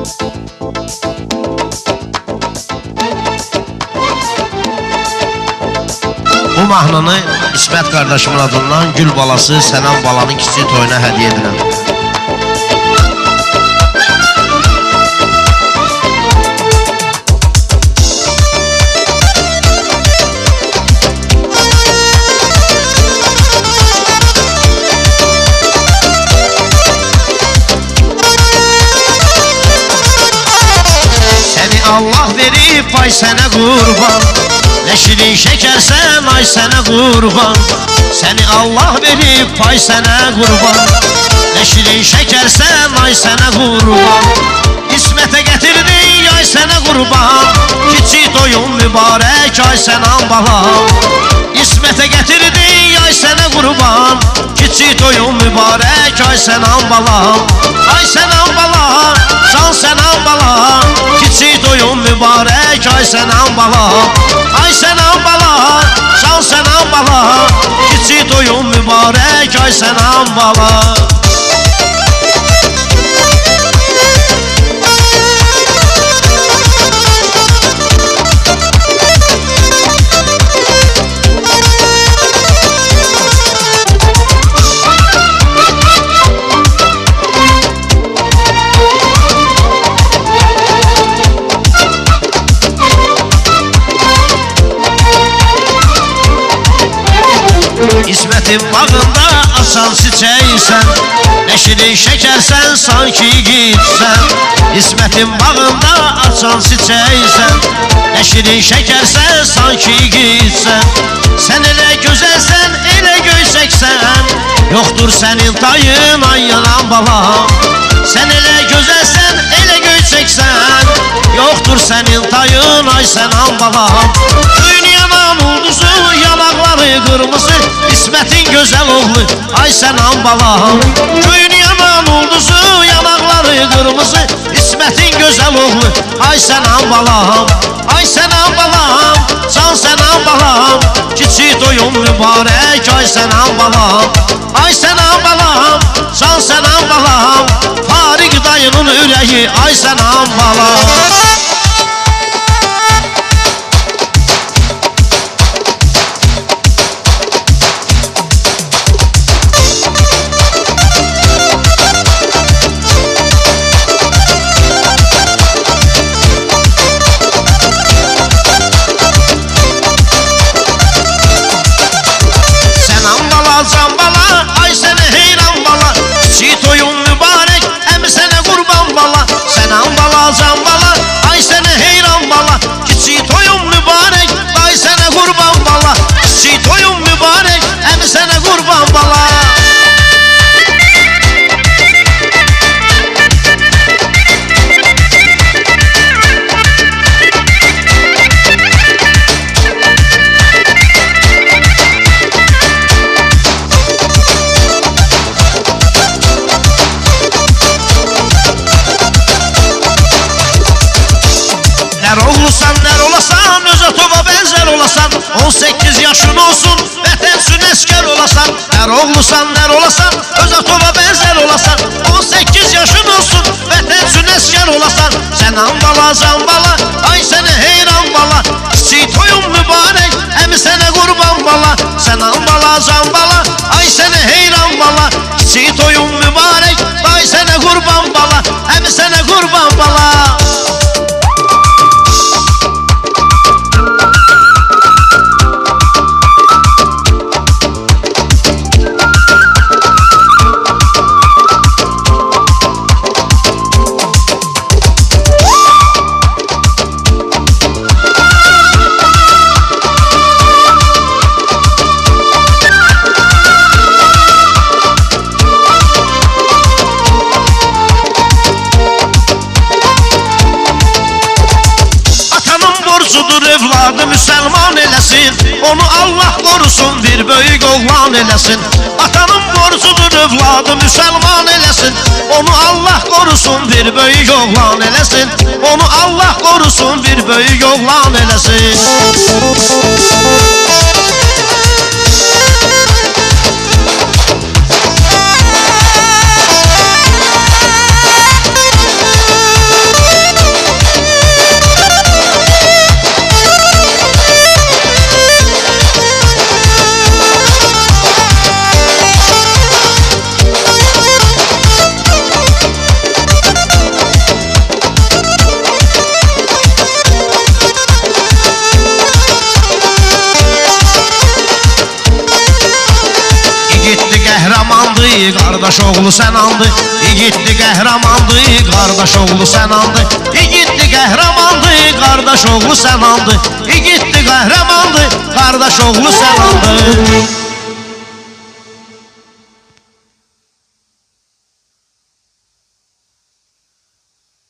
Bu mahnını İsmət qardaşımın adından Gül balası Sənan balanın kiçik toyuna hədiyyə edirəm. Səni Allah verib ay sənə qurban, nə şirin şəkərsən ay sənə qurban. Səni Allah verib ay sənə qurban, nə şirin şəkərsən ay sənə qurban. İsmətə gətirdin ay sənə qurban, kiçik toyun mübarək ay sənan balam. İsmətə gətirdin ay sənə qurban, kiçik toyun mübarək ay sənan balam. Ay sənan balam, can sənan balam, kiçik toyun mübarək ay sənan balam. Ay sənan balam, can sənan balam, kiçik toyun mübarək ay sənan balam. İsmətin bağında açan çiçəksən, nə şirin şəkərsən sanki gitsən. İsmətin bağında açan çiçəksən, nə şirin şəkərsən sanki gitsən. Sən elə gözəlsən, elə göysəksən, yoxdur sənin tayın ay yanan balam. Sən elə gözəlsən, elə göysəksən, yoxdur sənin tayın ay sənan balam. Göyün yanan ulduzu, yanaqları qırmızı, İsmətin gözəl oğlu ay sənan balam. Göyün yanan ulduzu, yanaqları qırmızı, İsmətin gözəl oğlu ay sənan balam. Ay sənan balam, can sənan balam, kiçik toyun mübarək ay sənan balam. Ay sənan balam, can sənan balam, Fariq dayının ürəyi ay sənan balam. Can bala, ay sənə heyran bala, kiçik toyun mübarək, əmi sənə qurban bala. Sənan bala, can bala, ay sənə heyran bala, kiçik toyun mübarək, ay sənə qurban bala. Kiçik toyun mübarək, əmi sənə qurban bala. Nər olursan, nər olasan, özə toba bənzər olasan. 18 yaşın olsun, vətən üçün əskər olasan. Nər olursan, nər olasan, özə toba bənzər olasan. 18 yaşın olsun, vətən üçün əskər olasan. Sənan bala, can bala, ay sənə heyran bala, kiçik toyun mübarək, əmi sənə qurban bala. Sənan bala, can bala, ay sənə heyran bala, kiçik toyun mübarək, ay sənə qurban bala, əmi sənə qurban bala. Evladı müsəlman eləsin, onu Allah qorusun, bir böyük oğlan eləsin. Atanın borcudur evladı müsəlman eləsin, onu Allah qorusun, bir böyük oğlan eləsin. Onu Allah qorusun, bir böyük oğlan eləsin. qardaş oğlu sən andı. İgiddi qəhrəmandı, qardaş oğlu sən andı. İgiddi qəhrəmandı, qardaş oğlu sən andı. İgiddi qəhrəmandı, qardaş oğlu sən andı.